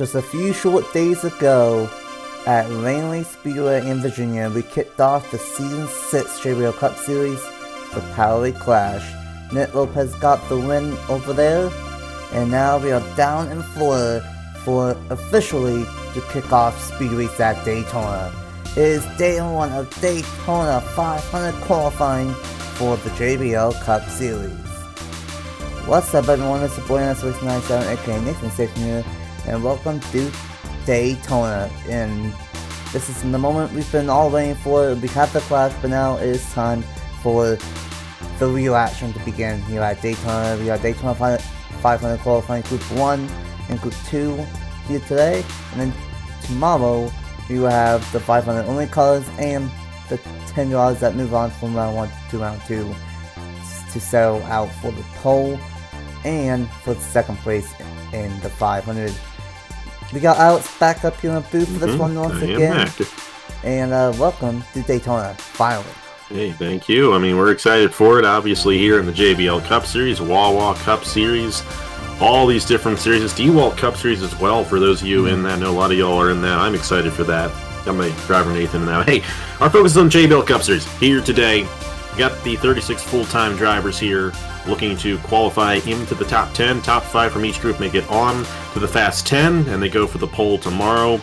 Just a few short days ago, at Langley Speedway in Virginia, we kicked off the Season 6 JBL Cup Series for Powerway Clash. Nick Lopez got the win over there, and now we are down in Florida for officially to kick off speed race at Daytona. It is day 1 of Daytona 500 qualifying for the JBL Cup Series. What's up everyone, it's your boy NR2003, aka Nathan Stapleton here, and welcome to Daytona. And this is the moment we've been all waiting for. We have the clash, but now it is time for the real action to begin here at Daytona. We got Daytona 500 qualifying Group 1 and Group 2 here today, and then tomorrow we will have the 500 only cars and the 10 yards that move on from round 1 to round 2 to settle out for the pole and for the second place in the 500. We got Alex back up here in the booth for this one once again. And welcome to Daytona, finally. Hey, thank you. I mean, we're excited for it, obviously, here in the JBL Cup Series, Wawa Cup Series, all these different series. DeWalt Cup Series as well, for those of you in that. I know a lot of y'all are in that. I'm excited for that. Got my driver Nathan now. Hey, our focus is on JBL Cup Series here today. We got the 36 full-time drivers here looking to qualify into the top 10. Top 5 from each group make it on to the Fast 10, and they go for the pole tomorrow.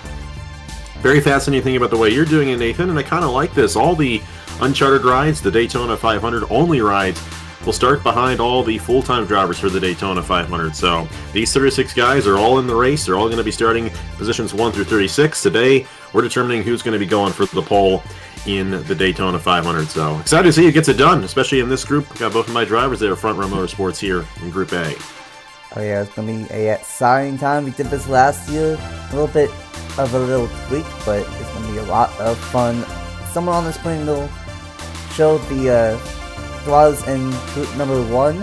Very fascinating thing about the way you're doing it, Nathan, and I kind of like this. All the uncharted rides, the Daytona 500 only rides, will start behind all the full-time drivers for the Daytona 500. So these 36 guys are all in the race. They're all going to be starting positions 1 through 36. Today, we're determining who's going to be going for the pole in the Daytona 500. So excited to see who gets it done, especially in this group. Got both of my drivers there, Front Row Motorsports here in Group A. Oh yeah, it's going to be a exciting time. We did this last year, a little bit of a little tweak, but it's going to be a lot of fun. Someone on the screen will show the draws in group number 1,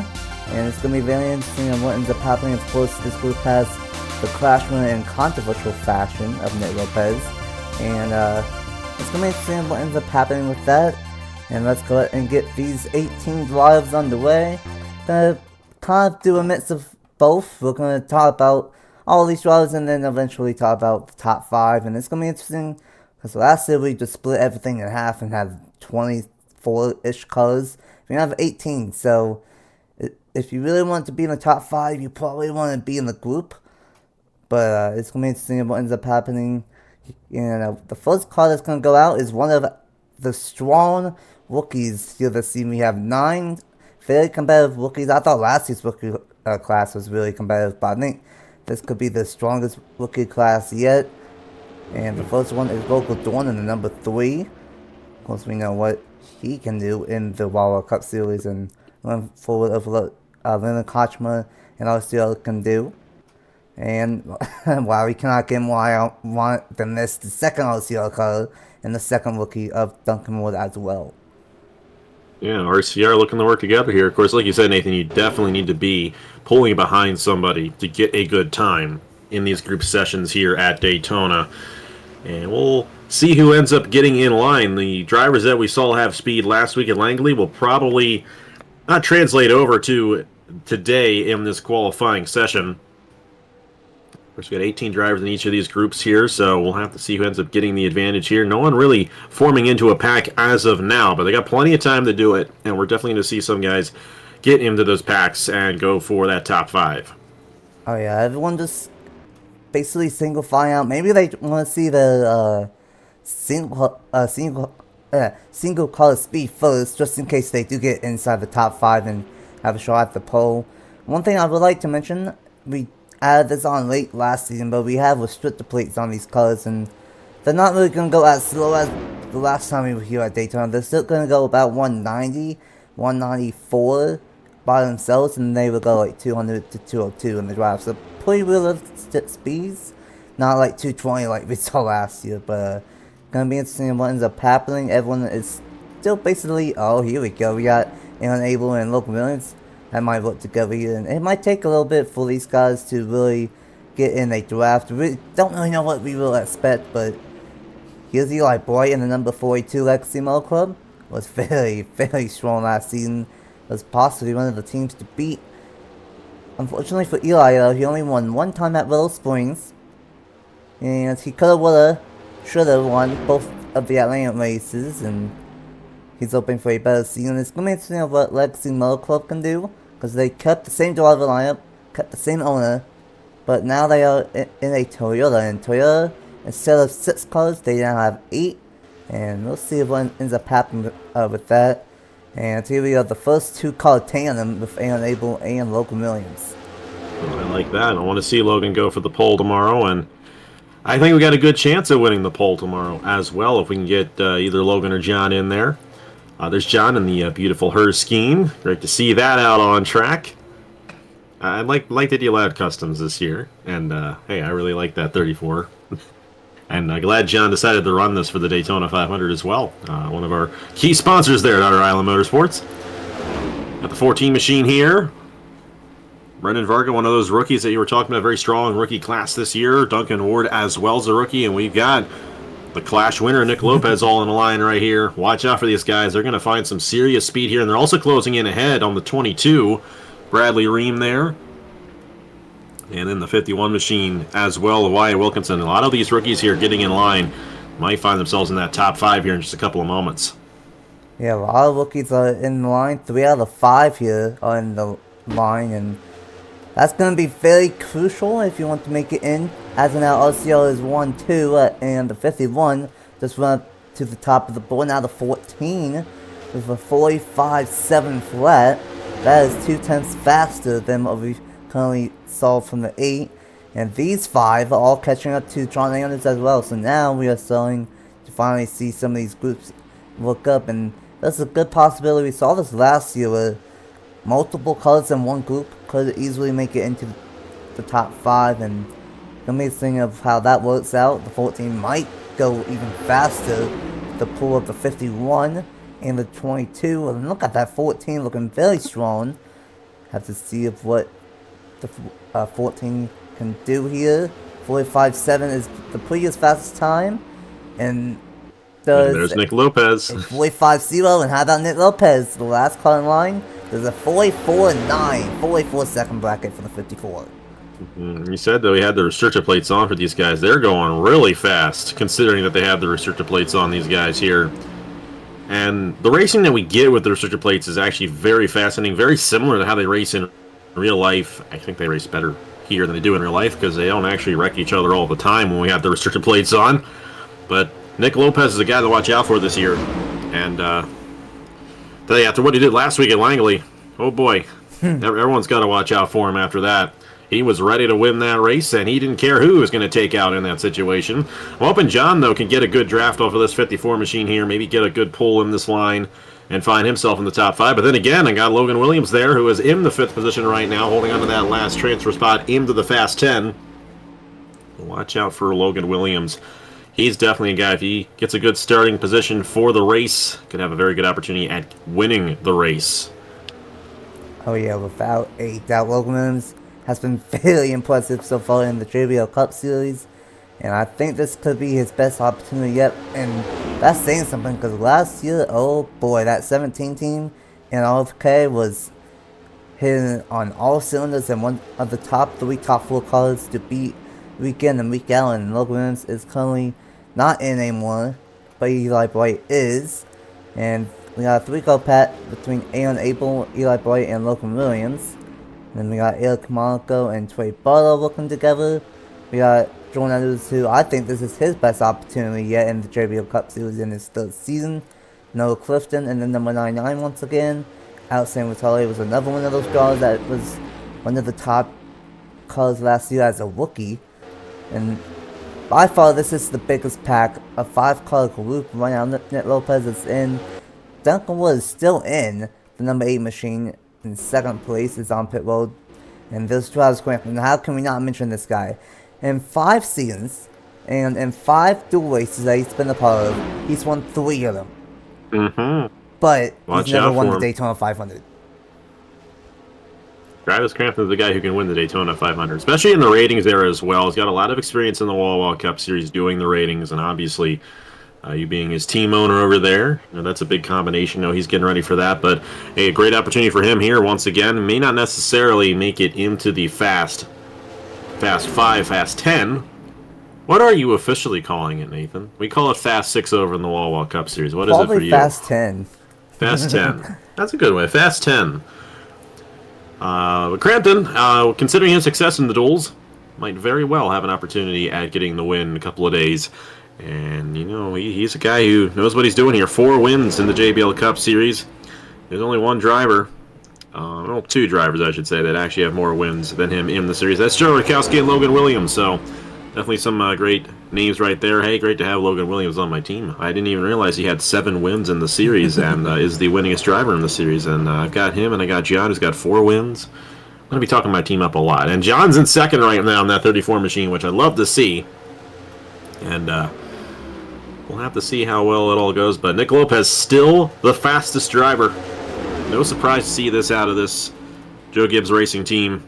and it's going to be very interesting on what ends up happening. Of course, this group has the clash winner in controversial fashion of Nick Lopez, and it's going to be interesting what ends up happening with that. And let's go ahead and get these 18 drives underway. Gonna kind of do a mix of both. We're going to talk about all these drives and then eventually talk about the top 5, and it's going to be interesting because last year we just split everything in half and had 24-ish colors. We have 18, so if you really want to be in the top 5, you probably want to be in the group. But it's going to be interesting what ends up happening. The first car that's going to go out is one of the strong rookies here this season. We have 9 very competitive rookies. I thought last year's rookie class was really competitive, but I think this could be the strongest rookie class yet. And the first one is Rogal Dorn in the number 3. Of course, we know what he can do in the Wassup Cup Series, and run forward of what Leonard Kochma and RCL can do. And while we cannot get him, why I want to miss the second RCL color and the second rookie of Duncan Ward as well. Yeah, RCR looking to work together here. Of course, like you said, Nathan, you definitely need to be pulling behind somebody to get a good time in these group sessions here at Daytona. And we'll see who ends up getting in line. The drivers that we saw have speed last week at Langley will probably not translate over to today in this qualifying session. Of course, we got 18 drivers in each of these groups here, so we'll have to see who ends up getting the advantage here. No one really forming into a pack as of now, but they got plenty of time to do it, and we're definitely going to see some guys get into those packs and go for that top 5. Oh yeah, everyone just basically single file out. Maybe they want to see the single color speed first, just in case they do get inside the top 5 and have a shot at the pole. One thing I would like to mention, we added this on late last season, but we have restrictor plates on these colors, and they're not really going to go as slow as the last time we were here at Daytona. They're still going to go about 190, 194 by themselves, and they will go like 200 to 202 in the drive. So pretty realistic speeds, not like 220 like we saw last year, but going to be interesting what ends up happening. Everyone is still basically, oh, here we go. We got Abel and Logan Williams that might work together here, and it might take a little bit for these guys to really get in a draft. We don't really know what we will expect, but here's Eli Bright in the number 42 Legacy Motor Club. Was very, very strong last season. Was possibly one of the teams to beat. Unfortunately for Eli, though, he only won one time at Willow Springs, And he coulda, woulda, shoulda won both of the Atlanta races, and he's hoping for a better season. It's going to be interesting of what Legacy Motor Club can do, because they kept the same driver lineup, kept the same owner, but now they are in a Toyota. And Toyota, instead of 6 cars, they now have 8, and we'll see what ends up happening with that. And here we have the first 2-car tandem with Aaron Abel and Logan Williams. I like that. I want to see Logan go for the pole tomorrow, and I think we got a good chance of winning the pole tomorrow as well if we can get either Logan or John in there. There's John in the beautiful Hers scheme. Great to see that out on track. I like that you allowed customs this year, and hey, I really like that 34. And glad John decided to run this for the Daytona 500 as well. One of our key sponsors there at Outer Island Motorsports. Got the 14 machine here. Braden Varga, one of those rookies that you were talking about, very strong rookie class this year. Duncan Ward as well as a rookie, and we've got the Clash winner, Nick Lopez, all in the line right here. Watch out for these guys. They're going to find some serious speed here, and they're also closing in ahead on the 22. Bradley Reim there. And then the 51 machine as well, Wyatt Wilkinson. A lot of these rookies here getting in line might find themselves in that top 5 here in just a couple of moments. Yeah, a lot of rookies are in the line. 3 out of 5 here are in the line, and that's going to be very crucial if you want to make it in. As of now, RCL is 1-2, and the 51 just went up to the top of the board. Now the 14 with a 45.7 flat. That is 0.2 faster than what we currently saw from the 8. And these 5 are all catching up to John Anders as well. So now we are starting to finally see some of these groups look up. And that's a good possibility. We saw this last year where multiple cars in one group could easily make it into the top 5. And the amazing thing of how that works out, the 14 might go even faster. The pull of the 51 and the 22. And look at that 14 looking very strong. Have to see if what the 14 can do here. 45.7 is the previous fastest time. And there's Nick Lopez. 45.0. And how about Nick Lopez, the last car in line? There's a 44.9, 44 second bracket for the 54. You said that we had the restrictor plates on for these guys. They're going really fast, considering that they have the restrictor plates on these guys here. And the racing that we get with the restrictor plates is actually very fascinating, very similar to how they race in real life. I think they race better here than they do in real life because they don't actually wreck each other all the time when we have the restrictor plates on. But Nick Lopez is a guy to watch out for this year. And after what he did last week at Langley, oh boy, everyone's got to watch out for him after that. He was ready to win that race, and he didn't care who was going to take out in that situation. I'm hoping John, though, can get a good draft off of this 54 machine here, maybe get a good pull in this line and find himself in the top 5. But then again, I got Logan Williams there, who is in the 5th position right now, holding on to that last transfer spot into the Fast 10. Watch out for Logan Williams. He's definitely a guy, if he gets a good starting position for the race, could have a very good opportunity at winning the race. Oh yeah, without a doubt, Logan Williams has been very impressive so far in the JBL Cup Series. And I think this could be his best opportunity yet. And that's saying something, because last year, oh boy, that 17 team in RFK was hitting on all cylinders and one of the top 3, top 4 cars to beat week in and week out. And Logan Williams is currently not in anymore, but Eli Bright is. And we got a 3-car pat between Aaron Abel, Eli Bright, and Logan Williams. And then we got Eric Monaco and Trey Barto working together. We got Jordan Andrews, who I think this is his best opportunity yet in the JBL Cup Series in his 3rd season. Noah Clifton, and then number 99 once again. Alex Sanvitale was another one of those guys that was one of the top cars last year as a rookie. And by far, this is the biggest pack, a 5-car group. Right now, Nick Lopez is in. Duncan Ward is still in the number 8 machine. In 2nd place is on pit road. And this drives Crampton. How can we not mention this guy? In 5 seasons, and in 5 dual races that he's been a part of, he's won 3 of them. But he's never won the Daytona 500. Travis Crampton is the guy who can win the Daytona 500, especially in the ratings era as well. He's got a lot of experience in the Wall Cup Series doing the ratings, and obviously you being his team owner over there, that's a big combination. He's getting ready for that, but a great opportunity for him here once again. May not necessarily make it into the Fast 5, Fast 10, What are you officially calling it, Nathan? We call it Fast 6 over in the Wawa Cup Series. What is it for Probably you? Fast 10. Fast 10. That's a good way. Fast 10. Crampton, considering his success in the duels, might very well have an opportunity at getting the win in a couple of days. And, you know, he's a guy who knows what he's doing here. 4 wins in the JBL Cup Series. There's only one driver, well, 2 drivers, I should say, that actually have more wins than him in the series. That's Joe Rakowski and Logan Williams, so definitely some great names right there. Hey, great to have Logan Williams on my team. I didn't even realize he had 7 wins in the series and is the winningest driver in the series. And I've got him, and I got John, who's got 4 wins. I'm going to be talking my team up a lot. And John's in second right now on that 34 machine, which I love to see. And we'll have to see how well it all goes. But Nick Lopez, still the fastest driver. No surprise to see this out of this Joe Gibbs Racing team.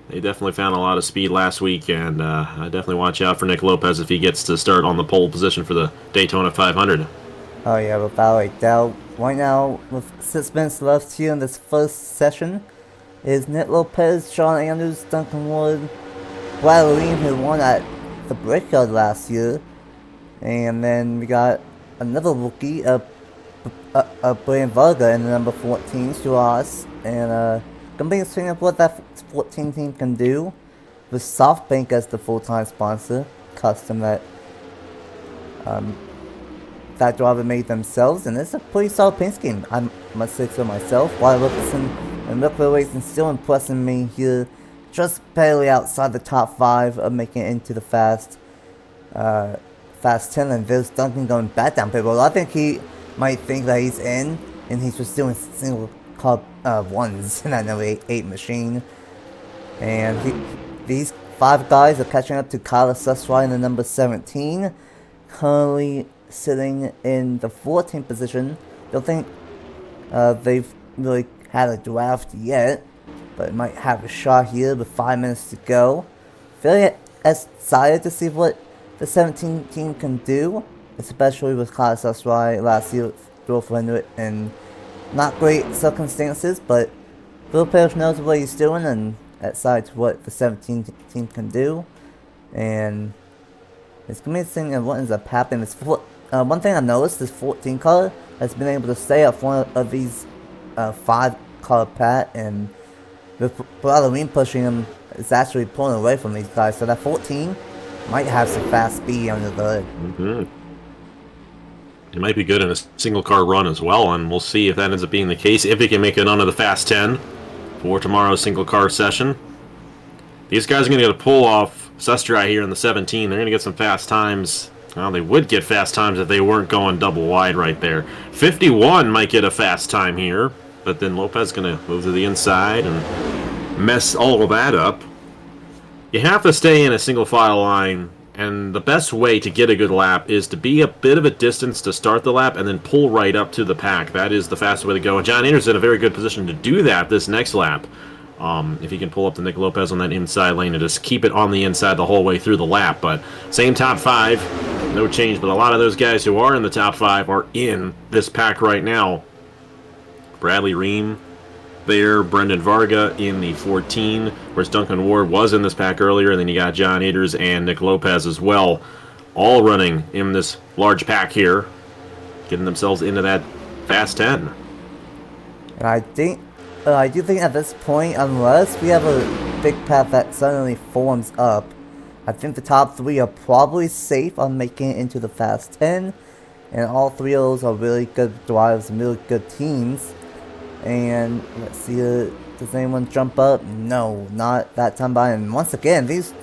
They definitely found a lot of speed last week, and I definitely watch out for Nick Lopez if he gets to start on the pole position for the Daytona 500. Oh yeah, without a doubt. Right now, with 6 minutes left here in this first session, is Nick Lopez, Sean Andrews, Duncan Ward, Reim, who won at the Brickyard last year, and then we got another rookie, Braden Varga in the number 14 to us, and gonna be seeing what that 14 team can do with SoftBank as the full-time sponsor, custom that that driver made themselves, and it's a pretty solid paint scheme. I must say so myself. Wyatt Wilkinson and Bibi Ruiz still impressing me here, just barely outside the top 5 of making it into the Fast 10, and there's Duncan going back down people. I think he might think that he's in, and he's just doing single car ones in that number 8 machine. And these 5 guys are catching up to Kyle Sustrai in the number 17, currently sitting in the 14th position. Don't think they've really had a draft yet, but might have a shot here with 5 minutes to go. Very excited to see what the 17 team can do, especially with Kyle Sustrai last year drove 400 in not great circumstances, but Lopez knows what he's doing and excited to what the 17 team can do. And it's going to be interesting and what ends up happening. One thing I noticed, this 14 car has been able to stay up one of these 5 car pat, and with Reim pushing him, it's actually pulling away from these guys. So that 14 might have some fast speed under the hood. Mm-hmm. It might be good in a single car run as well, and we'll see if that ends up being the case. If he can make it onto the Fast 10 for tomorrow's single car session. These guys are going to get a pull off Sustrai here in the 17. They're going to get some fast times. Well, they would get fast times if they weren't going double wide right there. 51 might get a fast time here, but then Lopez is going to move to the inside and mess all of that up. You have to stay in a single file line, and the best way to get a good lap is to be a bit of a distance to start the lap and then pull right up to the pack. That is the fastest way to go. And John Anderson's in a very good position to do that this next lap. If he can pull up to Nick Lopez on that inside lane and just keep it on the inside the whole way through the lap. But same top 5, no change. But a lot of those guys who are in the top 5 are in this pack right now. Bradley Reim there, Braden Varga in the 14, whereas Duncan Ward was in this pack earlier, and then you got John Aders and Nick Lopez as well, all running in this large pack here, getting themselves into that Fast 10. And I do think at this point, unless we have a big pack that suddenly forms up, I think the top 3 are probably safe on making it into the Fast 10, and all 3 of those are really good drives and really good teams. And let's see, does anyone jump up? No, not that time by. And once again, this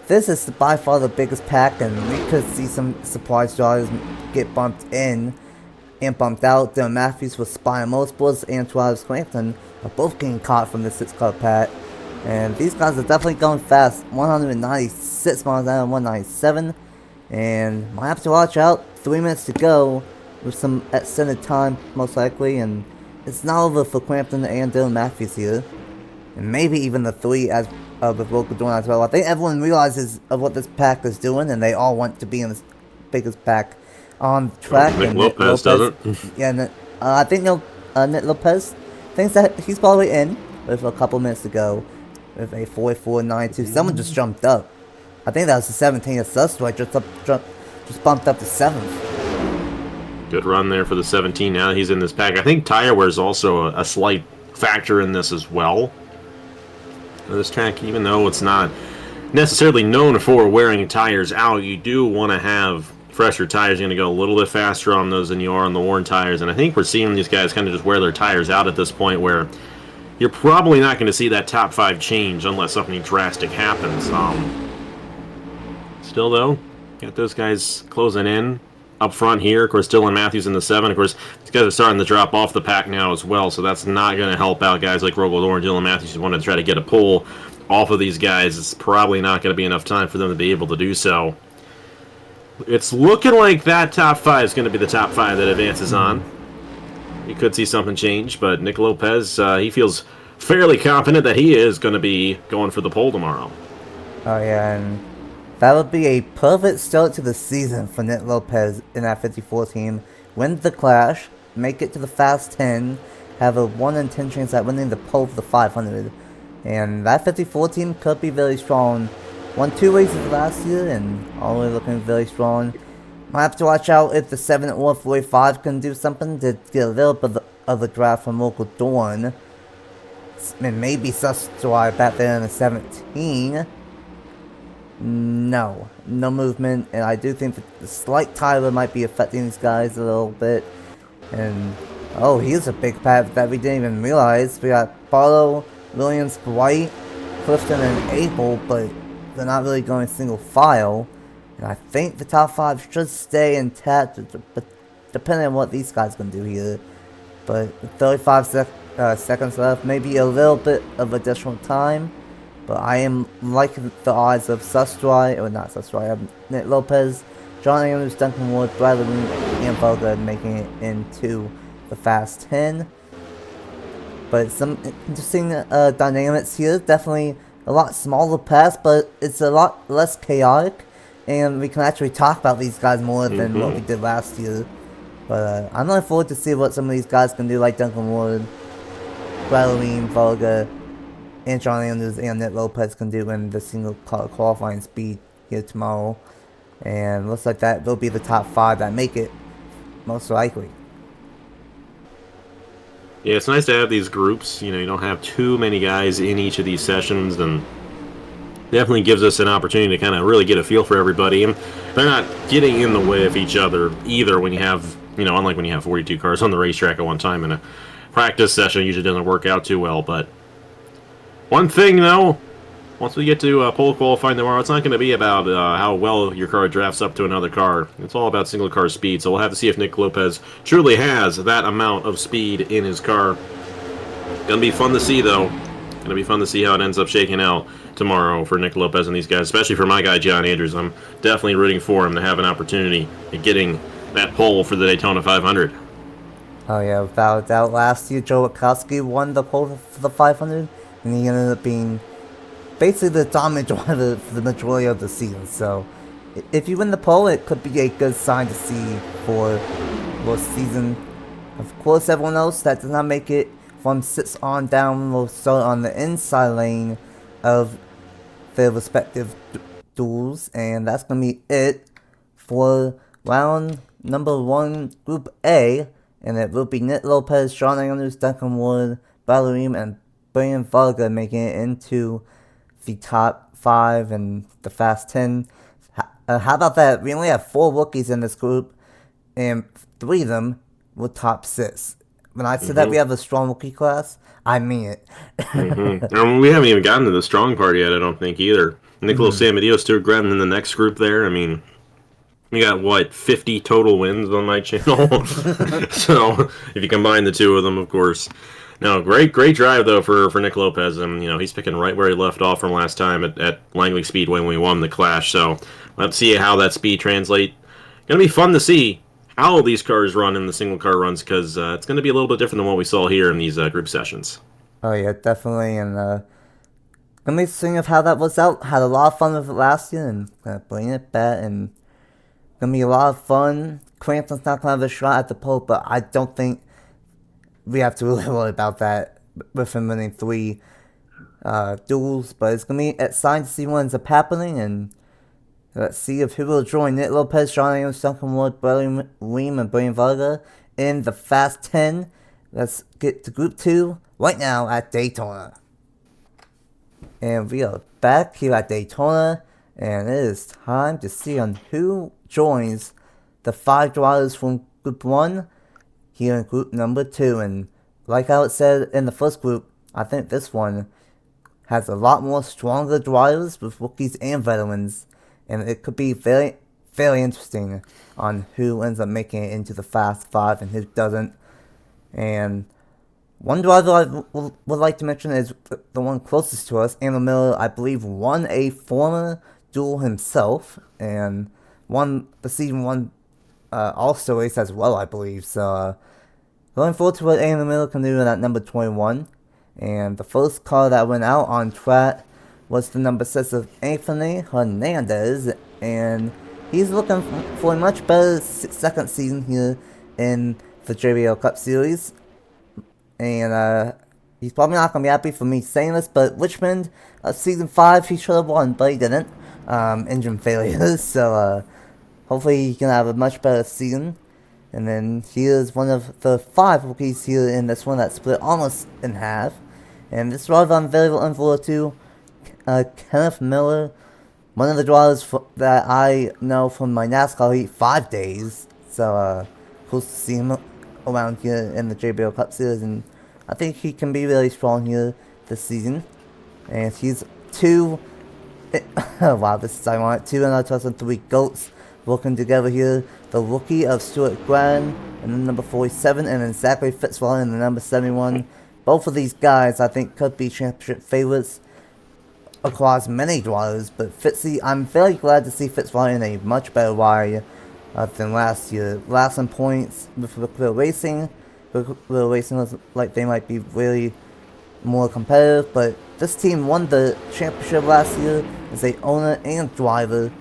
is by far the biggest pack, and we could see some surprise drivers get bumped in and bumped out. Dylan Matthews with Spire Motorsports and Travis Crampton are both getting caught from the 6-car pack. And these guys are definitely going fast. 196 miles an hour, 197. And might have to watch out. 3 minutes to go with some extended time, most likely. And it's not over for Crampton and Dylan Matthews here. And maybe even the 3 as with Rogal Dorn as well. I think everyone realizes of what this pack is doing, and they all want to be in this biggest pack on track. Nick Lopez doesn't. Yeah, and, I think Nick Lopez thinks that he's probably in with a couple minutes to go with a 44.92. Someone just jumped up. I think that was the 17th of Sustrai, just bumped up to 7th. Good run there for the 17. Now he's in this pack. I think tire wear is also a slight factor in this as well. This track, even though it's not necessarily known for wearing tires out, you do want to have fresher tires. You're going to go a little bit faster on those than you are on the worn tires. And I think we're seeing these guys kind of just wear their tires out at this point, where you're probably not going to see that top 5 change unless something drastic happens. Still, though, got those guys closing in up front here. Of course, Dylan Matthews in the 7. Of course, these guys are starting to drop off the pack now as well, so that's not going to help out guys like Rogal Dorn and Dylan Matthews who want to try to get a pull off of these guys. It's probably not going to be enough time for them to be able to do so. It's looking like that top 5 is going to be the top 5 that advances on. You could see something change, but Nick Lopez, he feels fairly confident that he is going to be going for the pole tomorrow. Oh yeah, and that would be a perfect start to the season for Nick Lopez in that 54 team. Win the Clash, make it to the Fast 10, have a 1 in 10 chance at winning the pole for the 500. And that 54 team could be very strong. Won 2 races last year and already looking very strong. Might have to watch out if the 7 or 45 can do something to get a little bit of the draft from Rogal Dorn. And maybe Sustrai back there in the 17. No movement, and I do think that the slight tire might be affecting these guys a little bit. And oh, here's a big pack that we didn't even realize. We got Barto, Williams, Bright, Clifton, and Abel, but they're not really going single file. And I think the top 5 should stay intact, but depending on what these guys can do here. But 35 seconds left, maybe a little bit of additional time. But I am liking the odds of Sustrai, or not Sustrai, Nick Lopez, John Andrews, Duncan Ward, Braden Varga, and Varga making it into the Fast 10. But some interesting dynamics here. Definitely a lot smaller pass, but it's a lot less chaotic. And we can actually talk about these guys more than what we did last year. But I'm looking forward to see what some of these guys can do, like Duncan Ward, Braden Varga, and John Andrews and Nick Lopez can do in the single car qualifying speed here tomorrow. And looks like that will be the top 5 that make it, most likely. Yeah, it's nice to have these groups. You know, you don't have too many guys in each of these sessions, and definitely gives us an opportunity to kind of really get a feel for everybody. And they're not getting in the way of each other either when you have, you know, unlike when you have 42 cars on the racetrack at one time in a practice session, it usually doesn't work out too well. But one thing, though, once we get to pole qualifying tomorrow, it's not going to be about how well your car drafts up to another car. It's all about single car speed, so we'll have to see if Nick Lopez truly has that amount of speed in his car. Going to be fun to see, though. Going to be fun to see how it ends up shaking out tomorrow for Nick Lopez and these guys, especially for my guy, John Andrews. I'm definitely rooting for him to have an opportunity at getting that pole for the Daytona 500. Oh yeah, without a doubt. Last year, Joe Witkowski won the pole for the 500, and he ended up being basically the dominant driver for the majority of the season. So, if you win the pole, it could be a good sign to see for the season. Of course, everyone else that does not make it from 6 on down will start on the inside lane of their respective duels, and that's going to be it for round number 1, Group A, and it will be Nick Lopez, Sean Andrews, Duncan Ward, Reim, and Braden Varga making it into the top 5 and the Fast 10. How about that? We only have 4 rookies in this group, and 3 of them were top 6. When I said that we have a strong rookie class, I mean it. We haven't even gotten to the strong part yet, I don't think, either. Nicholas Sanvitale, Stuart Graham in the next group there. I mean, we got, what, 50 total wins on my channel? So, if you combine the 2 of them, of course. No, great drive, though, for Nick Lopez. And, you know, he's picking right where he left off from last time at Langley Speedway when we won the Clash. So, let's see how that speed translates. Going to be fun to see how these cars run in the single car runs, because it's going to be a little bit different than what we saw here in these group sessions. Oh yeah, definitely, and gonna be seeing of how that was out. Had a lot of fun with it last year, and bringing it back, and gonna be a lot of fun. Crampton's not gonna have a shot at the pole, but I don't think we have to really worry about that with him winning 3 duels. But it's gonna be exciting to see what ends up happening, and Let's see if who will join Nick Lopez, Sean Williams, Duncan Ward, Reim, and Braden Varga in the Fast 10. Let's get to Group 2 right now at Daytona. And we are back here at Daytona, and it is time to see on who joins the 5 drivers from Group 1 here in Group number 2. And like I said in the first group, I think this one has a lot more stronger drivers with rookies and veterans, and it could be very, very interesting on who ends up making it into the Fast 5 and who doesn't. And one driver I would like to mention is the one closest to us. Andrew Miller, I believe, won a former duel himself and won the Season 1 All-Star race as well, I believe. So, looking forward to what Andrew Miller can do in that number 21. And the first car that went out on track was the number 6 of Anthony Hernandez, and he's looking for a much better second season here in the JBL Cup Series. And he's probably not going to be happy for me saying this, but Richmond, Season 5, he should have won, but he didn't. Engine failures, so hopefully he can have a much better season. And then here's one of the 5 rookies here in this one that split almost in half. And this driver I'm very looking forward to, Kenneth Miller, one of the drivers that I know from my NASCAR Heat 5 days. So cool to see him around here in the JBL Cup Series, and I think he can be really strong here this season. And he's 2, wow, this is ironic, 2 NR2003 GOATs working together here. The rookie of Stuart Graham and the number 47, and then Zachary Fitzwater in the number 71. Both of these guys, I think, could be championship favorites across many drivers, but Fitzy, I'm very glad to see Fitzwater in a much better ride than last year. Last in points with Real Racing. Real Racing looks like they might be really more competitive, but this team won the championship last year as a owner and driver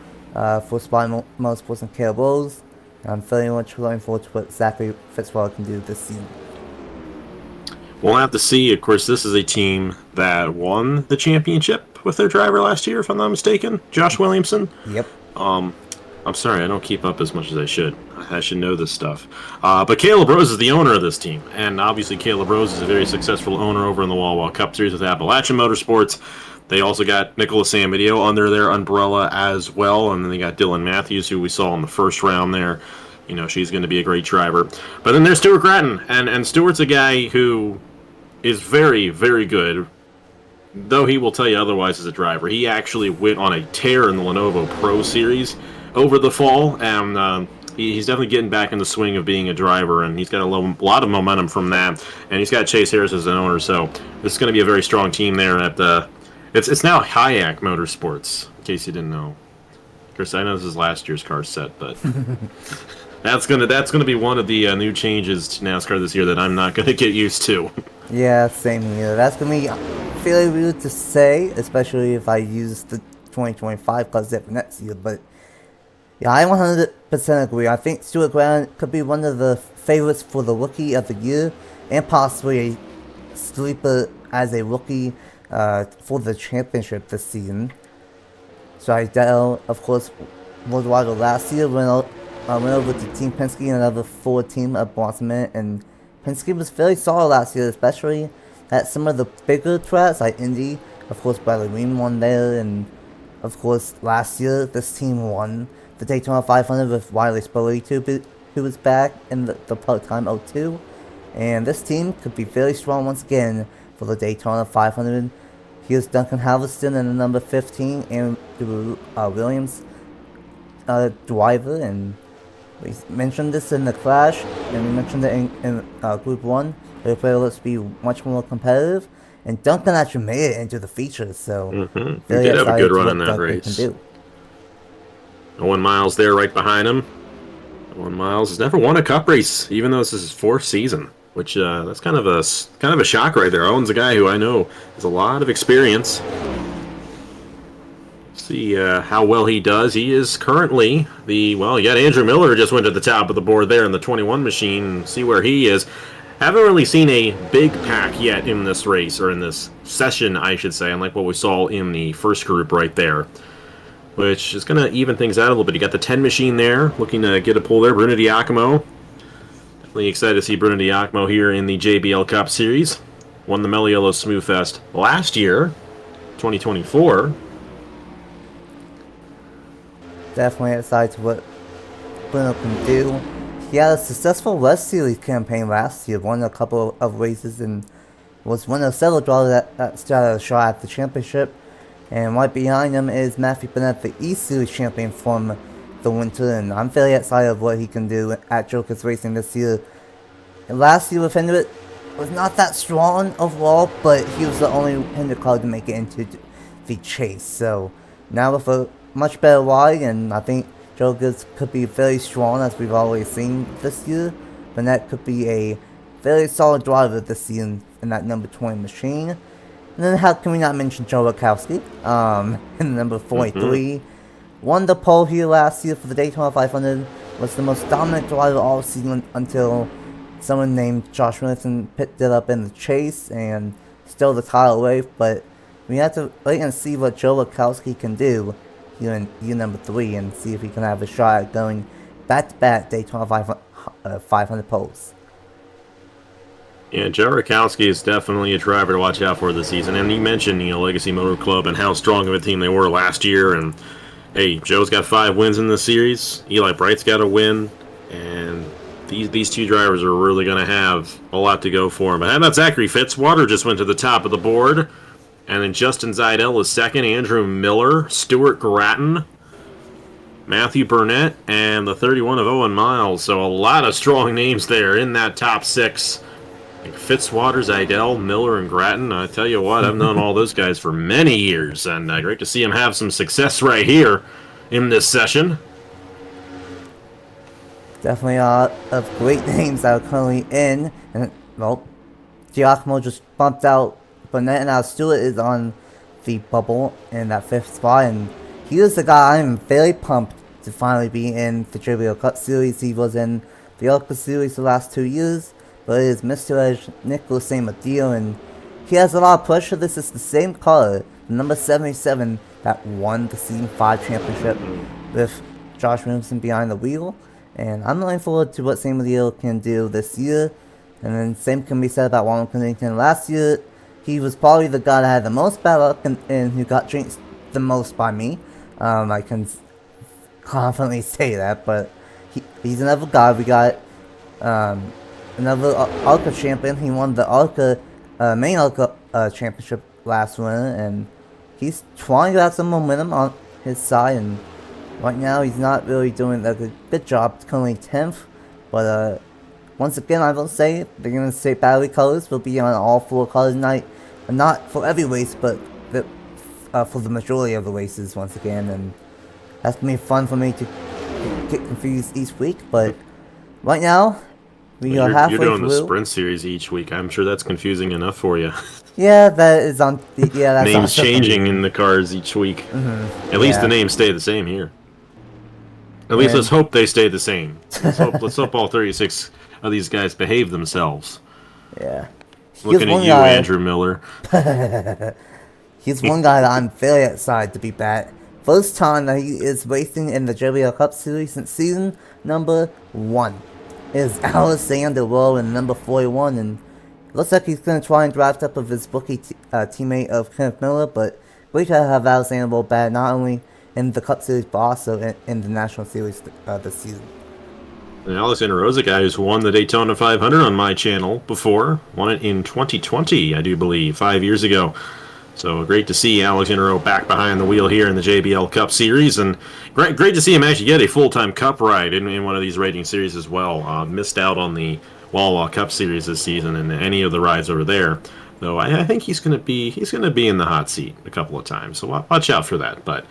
for Spy Motorsports and Caleb Rose. I'm very much looking forward to what Zachary Fitzwater can do this season. We'll have to see. Of course, this is a team that won the championship with their driver last year, if I'm not mistaken, Josh Williamson. Yep. I'm sorry, I don't keep up as much as I should. I should know this stuff. But Caleb Rose is the owner of this team, and obviously Caleb Rose is a very successful owner over in the Wah Cup Series with Appalachian Motorsports. They also got Nicholas Sanvitale under their umbrella as well, and then they got Dylan Matthews, who we saw in the first round there. You know, she's going to be a great driver. But then there's Stuart Gratton, and Stuart's a guy who is very, very good, though he will tell you otherwise as a driver. He actually went on a tear in the Lenovo Pro Series over the fall, and he's definitely getting back in the swing of being a driver, and he's got a lot of momentum from that, and he's got Chase Harris as an owner, so this is going to be a very strong team there at the... It's now Hayek Motorsports, in case you didn't know. Chris, I know this is last year's car set, but that's gonna be one of the new changes to NASCAR this year that I'm not gonna get used to. Yeah, same here. That's gonna be fairly weird to say, especially if I use the 2025 class set for next year. But yeah, I 100% agree. I think Stuart Grant could be one of the favorites for the Rookie of the Year, and possibly a sleeper as a rookie for the championship this season. Zajdel, of course, was rider last year, went over to Team Penske, another Ford team of Boston, and Penske was very solid last year, especially at some of the bigger tracks like Indy. Of course, Bradley Reim won there, and of course, last year this team won the Daytona 500 with Wiley Spurley, who was back in the part-time 02. And this team could be very strong once again for the Daytona 500. Here's Duncan Halverston in the number 15, and Williams driver, and we mentioned this in the Clash, and we mentioned it in Group 1. They play let's be much more competitive, and Duncan actually made it into the features, so he did have a good run in that race. Owen Miles there right behind him. Owen Miles has never won a Cup race, even though this is his 4th season, which that's kind of a shock right there. Owen's a guy who I know has a lot of experience. See how well he does. He is currently you got Andrew Miller just went to the top of the board there in the 21 machine. See where he is. Haven't really seen a big pack yet in this race, or in this session, I should say, unlike what we saw in the first group right there. which is going to even things out a little bit. You got the 10 machine there, looking to get a pull there. Bruno Diacomo. Definitely excited to see Bruno Diacomo here in the JBL Cup Series. Won the Meliello Smooth Fest last year, 2024. Definitely excited to what Bruno can do. He had a successful West Series campaign last year, won a couple of races, and was one of several drivers that started a shot at the championship. And right behind him is Matthew Bennett, the East Series champion from the winter, and I'm very excited of what he can do at Jokers Racing this year. And last year with Hendrick was not that strong overall, but he was the only Hendrick car to make it into the chase. So now with a much better ride, and I think Jokers could be very strong as we've already seen this year. Bennett could be a very solid driver this year in that number 20 machine. And then how can we not mention Joe Rakowski in the number 43. Won the pole here last year for the Daytona 500. Was the most dominant driver all season until someone named Josh Wilson picked it up in the chase and stole the title away. But we have to wait and see what Joe Rakowski can do here in year number 3 and see if he can have a shot at going back-to-back Daytona 500 poles. Yeah, Joe Rakowski is definitely a driver to watch out for this season. And you mentioned, Legacy Motor Club and how strong of a team they were last year. And hey, Joe's got 5 wins in the series. Eli Bright's got a win. And these two drivers are really going to have a lot to go for them. But how about Zachary Fitzwater just went to the top of the board. And then Justin Zajdel is second. Andrew Miller, Stuart Gratton, Matthew Burnett, and the 31 of Owen Miles. So a lot of strong names there in that top 6. Like Fitzwater, Zajdel, Miller, and Gratton. I tell you what, I've known all those guys for many years, and great to see them have some success right here in this session. Definitely a lot of great names that are currently in. And, well, Giacomo just bumped out Burnett, and now Stewart is on the bubble in that 5th spot. And he is the guy I'm very pumped to finally be in the JBL Cup Series. He was in the Elka Series the last 2 years. But it is Mr. Edge, Nicholas Samadil, and he has a lot of pressure. This is the same car, the number 77, that won the Season 5 championship with Josh Williamson behind the wheel. And I'm looking forward to what Samadil can do this year. And then same can be said about Ronald Connington. Last year, he was probably the guy that had the most bad luck and who got jinxed the most by me. I can confidently say that, but he's another guy. We got another ARCA champion. He won the ARCA main ARCA championship last winter, and he's trying to have some momentum on his side. And right now, he's not really doing a good job. It's currently 10th, but once again, I will say the United States Battery colors will be on all 4 cars tonight, not for every race, but for the majority of the races once again. And that's gonna be fun for me to get confused each week. But right now, we are halfway through. You're doing the sprint series each week. I'm sure that's confusing enough for you. Yeah, that is on. Yeah, that's names changing in the cars each week. At least the names stay the same here. At least let's hope they stay the same. Let's hope all 36 of these guys behave themselves. Yeah. Looking at you, Andrew Miller. He's one guy that I'm very excited to be back. First time that he is racing in the JBL Cup Series since season number 1. Is Alexander Rowe in number 41, and it looks like he's going to try and draft up with his rookie teammate of Kenneth Miller, but great to have Alexander Rowe back, not only in the Cup Series, but also in the National Series this season. And Alexander Rowe's a guy who's won the Daytona 500 on my channel before. Won it in 2020, I do believe, 5 years ago. So great to see Alexander Rowe back behind the wheel here in the JBL Cup Series, and great to see him actually get a full-time Cup ride in one of these rating series as well. Missed out on the Wawa Cup Series this season and any of the rides over there, though I think he's going to be in the hot seat a couple of times. So watch out for that. But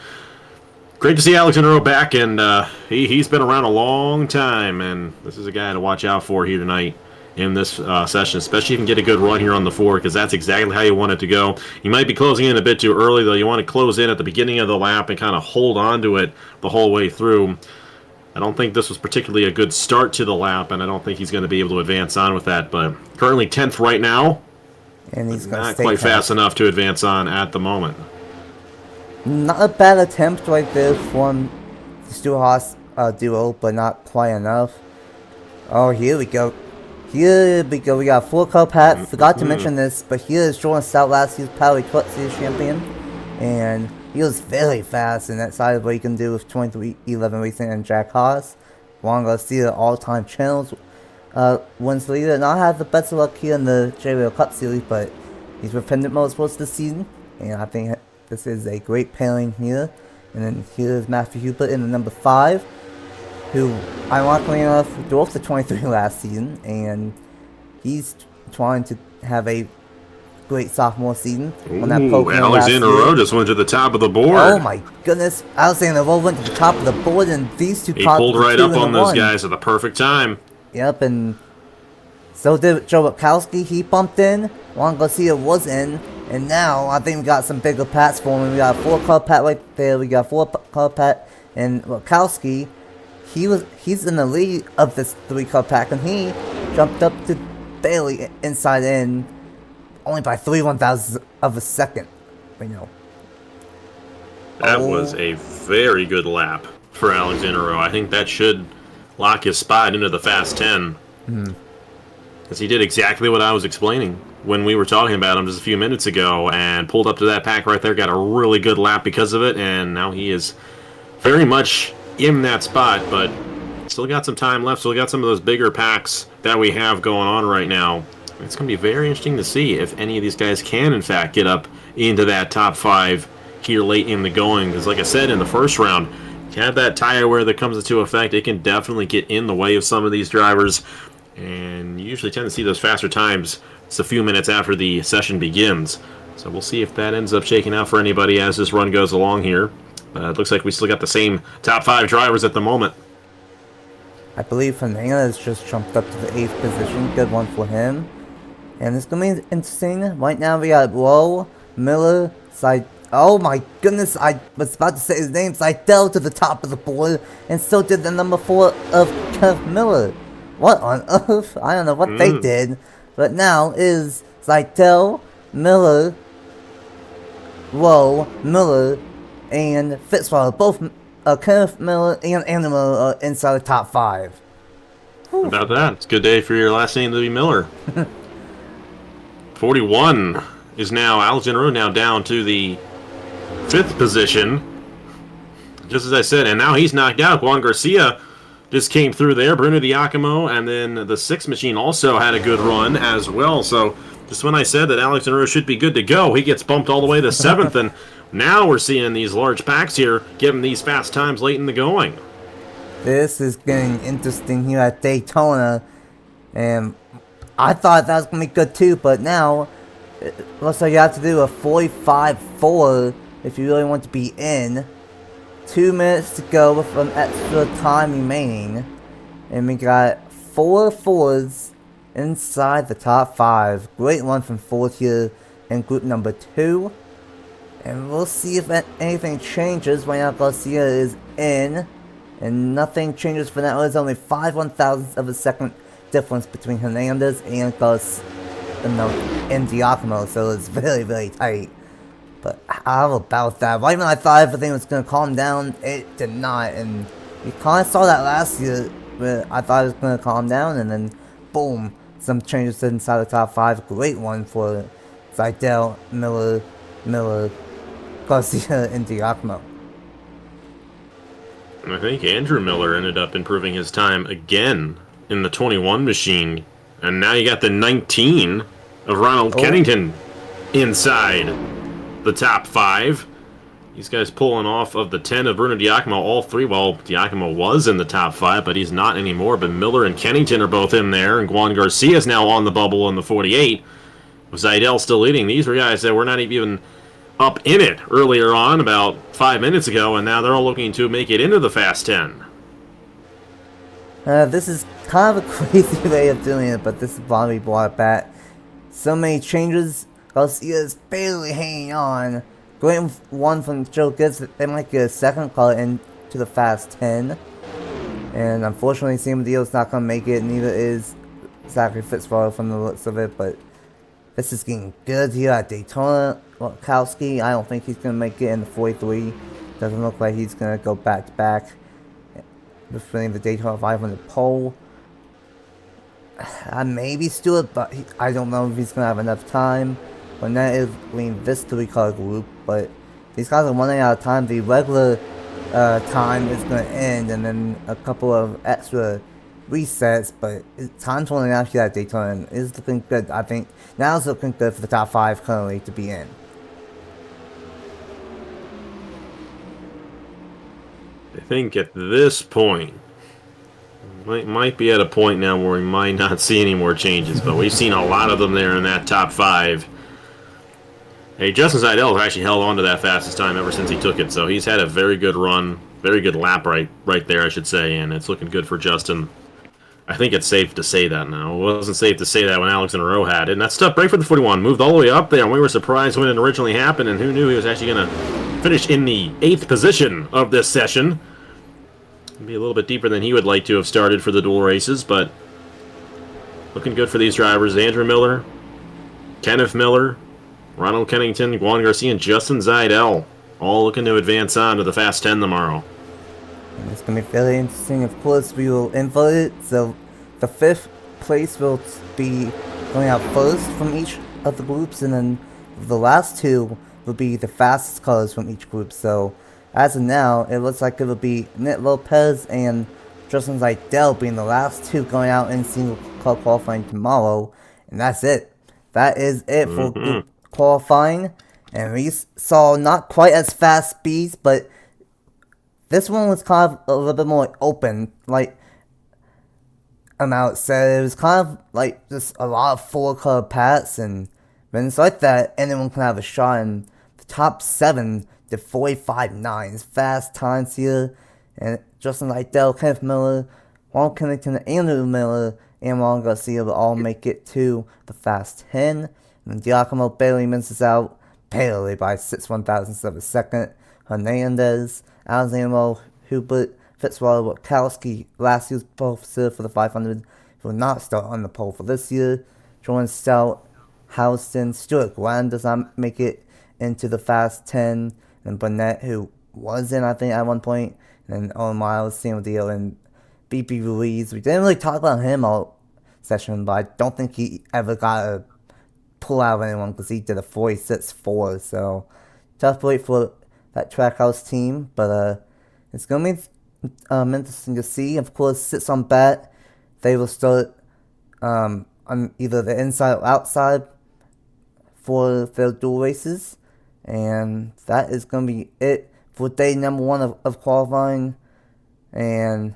great to see Alexander Rowe back, and he's been around a long time, and this is a guy to watch out for here tonight in this session, especially if you can get a good run here on the 4, because that's exactly how you want it to go. You might be closing in a bit too early, though. You want to close in at the beginning of the lap and kind of hold on to it the whole way through. I don't think this was particularly a good start to the lap, and I don't think he's going to be able to advance on with that, but currently 10th right now, and he's not quite fast enough to advance on at the moment. Not a bad attempt right there from the Stewart-Haas duo, but not quite enough. Oh, here we go. Here we go. We got a 4-car Pat. Forgot to mention this, but here is Jordan Stout, last year's Power Cup Series champion. And he was very fast in that side of what he can do with 2311 Racing and Jack Haas. Juan Garcia, all-time channels wins leader. Not have the best of luck here in the JBL Cup Series, but he's with Pendant Motorsports this season. And I think this is a great pairing here. And then here's Matthew Hubert in the number 5, who, ironically enough, drove the 23 last season, and he's trying to have a great sophomore season. On that Alexander Rowe just went to the top of the board. Oh my goodness, Alexander Rowe went to the top of the board, and these two cars pulled right up on those guys at the perfect time. Yep, and so did Joe Wachowski. He bumped in, Juan Garcia was in, and now I think we got some bigger pats for him. We got a 4-car pat right there, we got a 4-car pat, and Wachowski, he's in the lead of this 3-car pack, and he jumped up to barely inside in, only by 3/1000 of a second. You know. That was a very good lap for Alexander Rowe. I think that should lock his spot into the Fast 10. Because he did exactly what I was explaining when we were talking about him just a few minutes ago, and pulled up to that pack right there, got a really good lap because of it, and now he is very much in that spot, but still got some time left. Still got some of those bigger packs that we have going on right now. It's going to be very interesting to see if any of these guys can, in fact, get up into that top 5 here late in the going. Because, like I said, in the first round, you have that tire wear that comes into effect. It can definitely get in the way of some of these drivers. And you usually tend to see those faster times just a few minutes after the session begins. So we'll see if that ends up shaking out for anybody as this run goes along here. It looks like we still got the same top 5 drivers at the moment. I believe Fernandez just jumped up to the 8th position. Good one for him. And it's going to be interesting. Right now we got Rowe, Miller, oh my goodness, I was about to say his name. Zajdel to the top of the board. And so did the number 4 of Kenneth Miller. What on earth? I don't know what they did. But now is Zajdel, Miller, Rowe, Miller, and Fitzwater. Both Kenneth Miller and Andy Miller are inside the top 5. Whew. About that. It's a good day for your last name to be Miller. 41 is now Alexander Rowe, now down to the 5th position. Just as I said, and now he's knocked out. Juan Garcia just came through there. Bruno Diacomo, and then the 6th machine also had a good run as well. So just when I said that Alexander Rowe should be good to go, he gets bumped all the way to 7th, and now we're seeing these large packs here giving these fast times late in the going. This is getting interesting here at Daytona, and I thought that was going to be good too, but now it looks like you have to do a 45.4 if you really want to be in. 2 minutes to go with some extra time remaining, and we got 4 4s inside the top 5. Great one from Ford here in group number 2. And we'll see if anything changes. Right now Garcia is in, and nothing changes for now. There's only 5/1000ths of a second difference between Hernandez and Diacomo, so it's very, very tight. But how about that? Right when I thought everything was going to calm down, it did not. And you kind of saw that last year, where I thought it was going to calm down, and then boom, some changes inside the top 5. Great one for Zajdel, Miller, Garcia, and Diacomo. I think Andrew Miller ended up improving his time again in the 21 machine. And now you got the 19 of Ronald Kennington inside the top 5. These guys pulling off of the 10 of Bruno Diacomo, all 3. Well, Diacomo was in the top 5, but he's not anymore. But Miller and Kennington are both in there, and Juan Garcia is now on the bubble in the 48. With Zajdel still leading. These were guys that were not even up in it earlier on, about 5 minutes ago, and now they're all looking to make it into the Fast 10. This is kind of a crazy way of doing it, but this is why we brought it back. So many changes. Garcia is barely hanging on. Great one from Joe Gibbs. They might get a second call into the Fast 10. And unfortunately, Sam Deal's not going to make it. Neither is Zachary Fitzwater from the looks of it. But this is getting good here at Daytona. Witkowski. I don't think he's going to make it in the 43. Doesn't look like he's going to go back-to-back between the Daytona 500 pole. Maybe Stewart, but I don't know if he's going to have enough time. When that is leading this 3-car group, but these guys are running out of time. The regular time is going to end, and then a couple of extra resets, but time's running out here at Daytona, and it's looking good. I think now it's looking good for the top 5 currently to be in. I think at this point, might be at a point now where we might not see any more changes, but we've seen a lot of them there in that top 5. Hey, Justin Zajdel has actually held on to that fastest time ever since he took it, so he's had a very good run, very good lap right there, I should say, and it's looking good for Justin. I think it's safe to say that now. It wasn't safe to say that when Alex in a row had it. And that stuff break for the 41 moved all the way up there, and we were surprised when it originally happened, and who knew he was actually going to finish in the 8th position of this session. It'd be a little bit deeper than he would like to have started for the dual races, but looking good for these drivers. Andrew Miller, Kenneth Miller, Ronald Kennington, Juan Garcia, and Justin Zajdel all looking to advance on to the Fast 10 tomorrow. And it's going to be very interesting. Of course, we will invote it, so the 5th place will be going out first from each of the groups, and then the last 2 will be the fastest cars from each group. So as of now, it looks like it will be Nick Lopez and Justin Zajdel being the last 2 going out in single car qualifying tomorrow, and that's it. That is it for group qualifying, and we saw not quite as fast speeds, but this one was kind of a little bit more open, like Amount said. It was kind of like just a lot of 4-car pats, and when it's like that, anyone can have a shot. And the top 7 did 45.9s, fast times here, and Justin Zajdel, Kenneth Miller, Juan Kennington, Andrew Miller, and Juan Garcia will all make it to the Fast 10. And Giacomo barely misses out, barely by 6/1000ths of a second. Hernandez, Alexander Hubert, Fitzwater, Witkowski, last year's pole for the 500, will not start on the pole for this year. Jordan Stout, Houston, Stuart Glenn does not make it into the Fast 10, and Burnett, who was in, I think, at one point, and then Owen Miles, same deal, and Bibi Ruiz. We didn't really talk about him all session, but I don't think he ever got a pull out of anyone because he did a 46.4, so tough wait for that Trackhouse team, but it's going to be interesting to see. Of course, sits on bat, they will start on either the inside or outside for their dual races, and that is going to be it for day number 1 of qualifying. And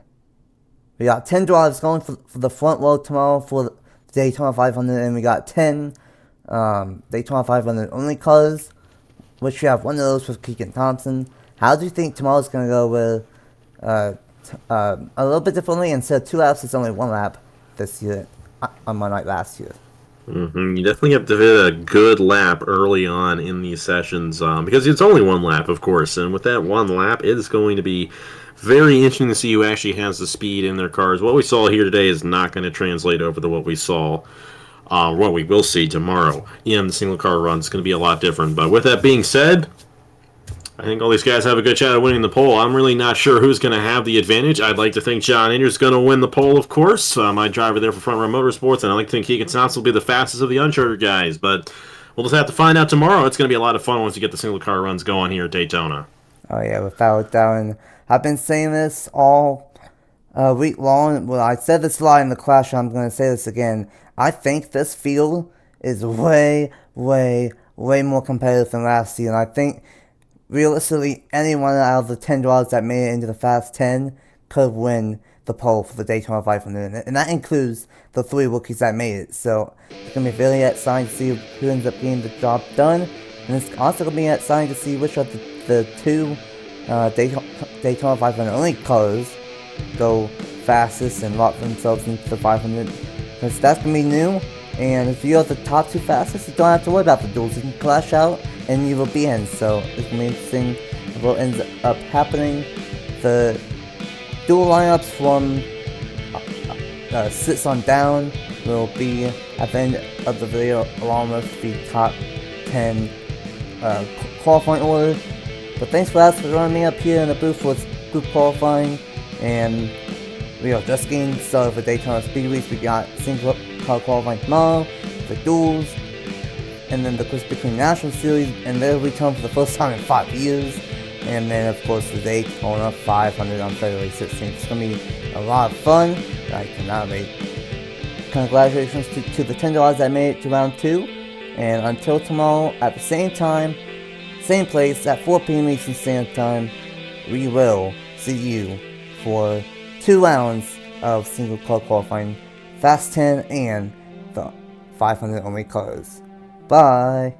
we got 10 drives going for the front row tomorrow for the Daytona 500, and we got 10 Daytona 500 only cars, which we have one of those with Keegan Thompson. How do you think tomorrow's going to go with a little bit differently? Instead of 2 laps, it's only 1 lap this year, unlike last year. You definitely have to hit a good lap early on in these sessions, because it's only 1 lap, of course, and with that 1 lap, it is going to be very interesting to see who actually has the speed in their cars. What we saw here today is not going to translate over to what we saw, what we will see tomorrow in the single car run. It's going to be a lot different. But with that being said, I think all these guys have a good shot at winning the pole. I'm really not sure who's going to have the advantage. I'd like to think John Andrews going to win the pole, of course. My driver there for Front Row Motorsports, and I like to think Keegan Thompson will be the fastest of the uncharted guys. But we'll just have to find out tomorrow. It's going to be a lot of fun once you get the single car runs going here at Daytona. Oh yeah, without a doubt. And I've been saying this all week long. Well, I said this a lot in the clash, I'm going to say this again. I think this field is way, way, way more competitive than last year. And I think, realistically, anyone out of the 10 drivers that made it into the Fast 10 could win the pole for the Daytona 500. And that includes the 3 rookies that made it. So it's going to be very exciting to see who ends up getting the job done. And it's also going to be exciting to see which of the 2 Daytona 500 only cars go fastest and lock themselves into the 500. Because that's going to be new, and if you are the top 2 fastest, you don't have to worry about the duels. You can clash out, and you will be in. So it's going to be interesting what ends up happening. The dual lineups from 6 on down will be at the end of the video, along with the top 10 qualifying order. But thanks for joining me up here in the booth for group qualifying, and we are just getting started for Daytona Speedways. We got single car qualifying tomorrow, the duels, and then the Clifton National Series, and they'll return for the first time in 5 years. And then of course the Daytona 500 on February 16th. It's going to be a lot of fun. I cannot wait. Congratulations to the $10 that made it to round 2. And until tomorrow at the same time, same place at 4 p.m. Eastern Standard Time, we will see you for 2 rounds of single car qualifying, Fast 10 and the 500 only cars. Bye!